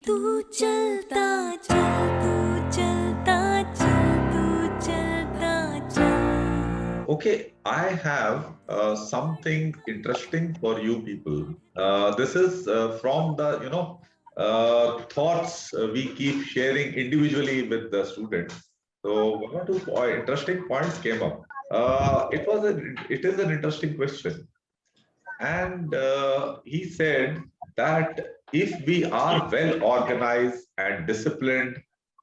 तू चलता चल, तू चलता चल, तू चलता चल. Okay, I have something interesting for you people. This is from the thoughts we keep sharing individually with the students. So one or two interesting points came up. It is an interesting question, and he said that if we are well organized and disciplined,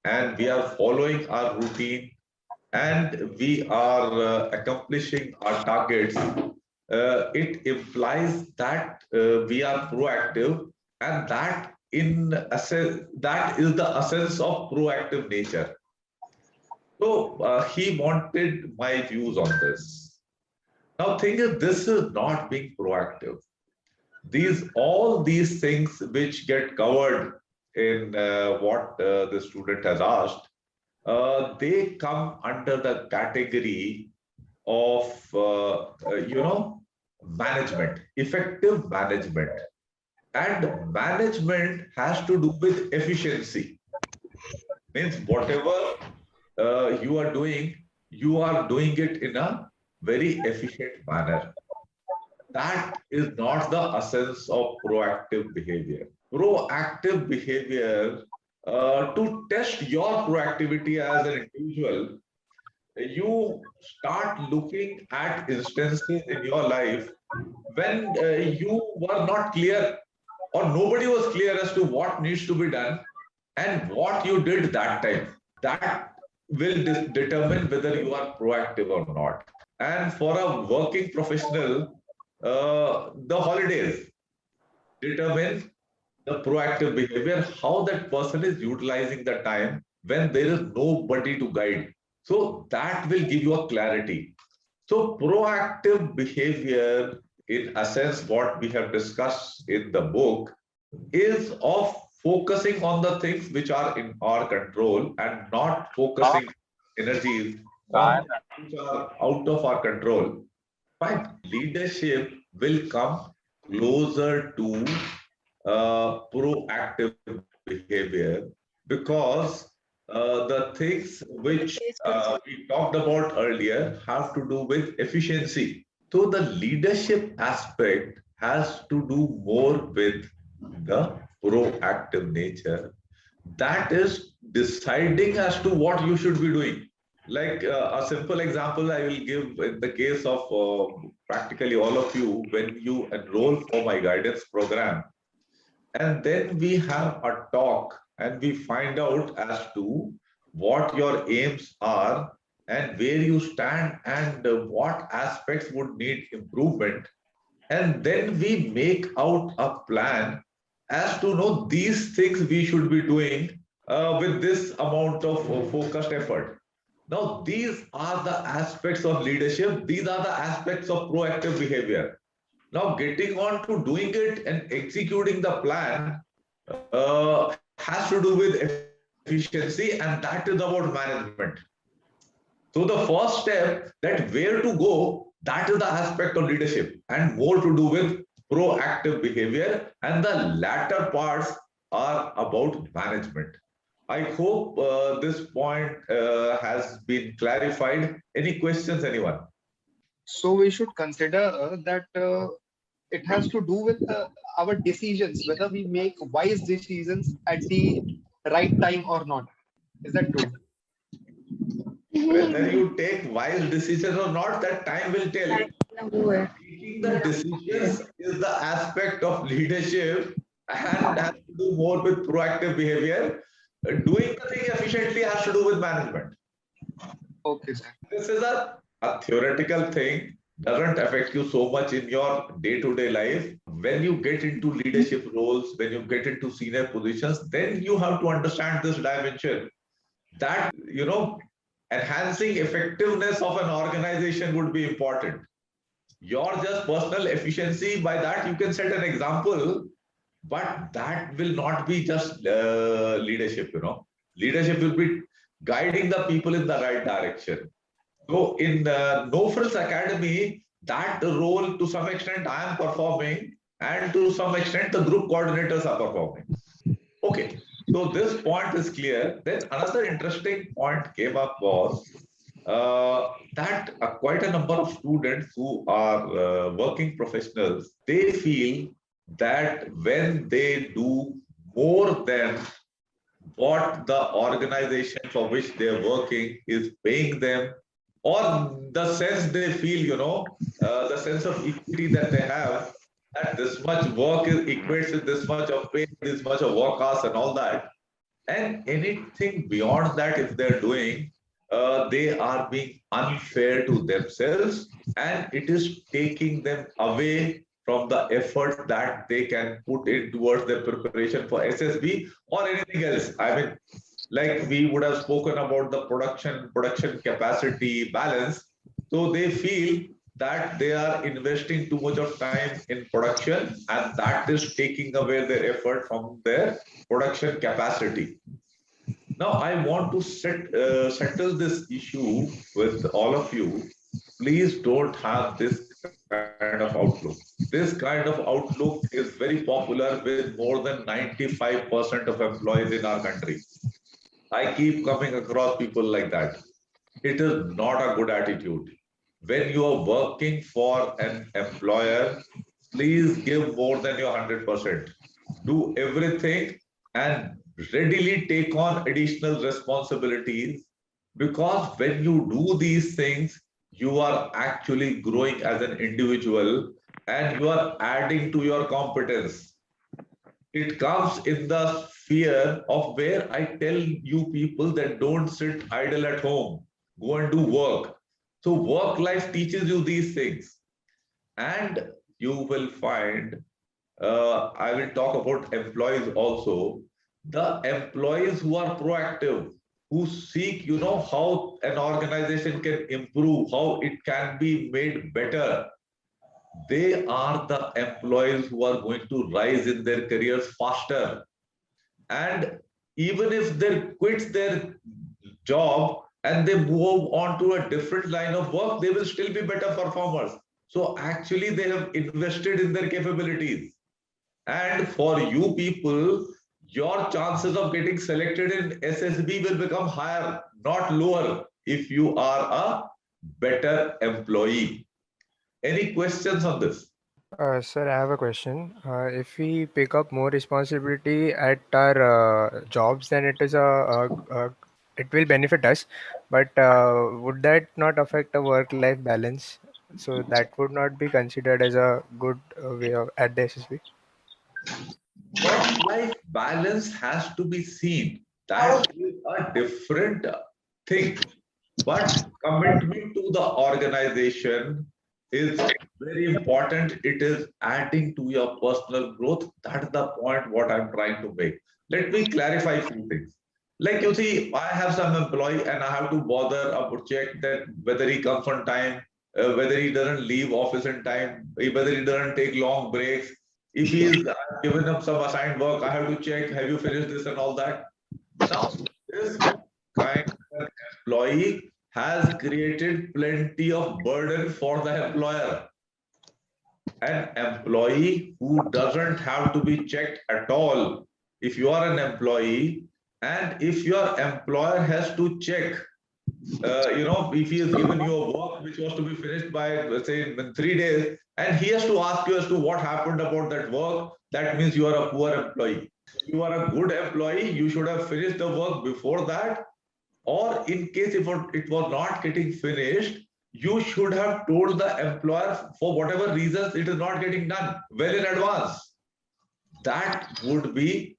and we are following our routine, and we are accomplishing our targets, it implies that we are proactive, and that is the essence of proactive nature. So he wanted my views on this. Now, thing is, this is not being proactive. All these things which get covered in what the student has asked, they come under the category of management, effective management. And management has to do with efficiency. Means whatever you are doing it in a very efficient manner. That is not the essence of proactive behavior. Proactive behavior, to test your proactivity as an individual, you start looking at instances in your life when you were not clear, or nobody was clear as to what needs to be done and what you did that time. That will determine whether you are proactive or not. And for a working professional, the holidays determine the proactive behavior, how that person is utilizing the time when there is nobody to guide. So that will give you a clarity. So proactive behavior, in a sense, what we have discussed in the book, is of focusing on the things which are in our control and not focusing energies on things which are out of our control. But leadership will come closer to proactive behavior, because the things which we talked about earlier have to do with efficiency. So the leadership aspect has to do more with the proactive nature. That is deciding as to what you should be doing. Like a simple example I will give in the case of practically all of you, when you enroll for my guidance program, and then we have a talk and we find out as to what your aims are and where you stand and what aspects would need improvement. And then we make out a plan as to know these things we should be doing with this amount of focused effort. Now, these are the aspects of leadership. These are the aspects of proactive behavior. Now, getting on to doing it and executing the plan has to do with efficiency, and that is about management. So the first step, that where to go, that is the aspect of leadership, and more to do with proactive behavior, and the latter parts are about management. I hope this point has been clarified. Any questions, anyone? So we should consider that it has to do with our decisions, whether we make wise decisions at the right time or not. Is that true? Whether you take wise decisions or not, that time will tell. Taking the decisions is the aspect of leadership and has to do more with proactive behavior. Doing the thing efficiently has to do with management. Okay, sir. This is a theoretical thing, doesn't affect you so much in your day-to-day life. When you get into leadership roles, when you get into senior positions, then you have to understand this dimension, that enhancing effectiveness of an organization would be important. Your just personal efficiency, by that you can set an example, but that will not be just leadership. Leadership will be guiding the people in the right direction. So in the No Frills Academy, that role to some extent I am performing, and to some extent the group coordinators are performing. Okay, So this point is clear. Then another interesting point came up was that quite a number of students who are working professionals, they feel that when they do more than what the organization for which they're working is paying them, or the sense they feel, the sense of equity that they have, that this much work is equates with this much of pay, this much of work hours and all that. And anything beyond that, if they're doing, they are being unfair to themselves, and it is taking them away from the effort that they can put in towards their preparation for SSB or anything else. I mean, like we would have spoken about the production capacity balance. So they feel that they are investing too much of time in production, and that is taking away their effort from their production capacity. Now, I want to settle this issue with all of you. Please don't have this kind of outlook. This kind of outlook is very popular with more than 95% of employees in our country. I keep coming across people like that. It is not a good attitude. When you are working for an employer, please give more than your 100%. Do everything and readily take on additional responsibilities, because when you do these things, you are actually growing as an individual and you are adding to your competence. It comes in the sphere of where I tell you people that don't sit idle at home, go and do work. So work life teaches you these things, and you will find, I will talk about employees also. The employees who are proactive, who seek, how an organization can improve, how it can be made better, they are the employees who are going to rise in their careers faster. And even if they quit their job and they move on to a different line of work, they will still be better performers. So actually, they have invested in their capabilities. And for you people, your chances of getting selected in SSB will become higher, not lower, if you are a better employee. Any questions on this? Sir, I have a question. If we pick up more responsibility at our jobs, then it will benefit us. But would that not affect a work-life balance? So that would not be considered as a good way of at the SSB. Work-life balance has to be seen. That is a different thing. But commitment to the organization is very important. It is adding to your personal growth. That's the point what I'm trying to make. Let me clarify a few things. Like you see, I have some employee and I have to bother about check that whether he comes on time, whether he doesn't leave office in time, whether he doesn't take long breaks. If he is given up some assigned work, I have to check, have you finished this and all that. Now, this kind of employee has created plenty of burden for the employer. An employee who doesn't have to be checked at all. If you are an employee and if your employer has to check, if he has given you a work which was to be finished by, let's say, in 3 days, and he has to ask you as to what happened about that work, that means you are a poor employee. If you are a good employee, you should have finished the work before that, or in case if it was not getting finished, you should have told the employer for whatever reasons it is not getting done well in advance. That would be,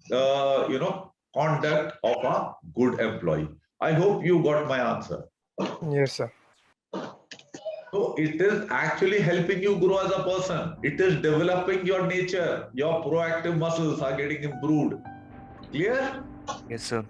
conduct of a good employee. I hope you got my answer. Yes, sir. So it is actually helping you grow as a person. It is developing your nature. Your proactive muscles are getting improved. Clear? Yes, sir.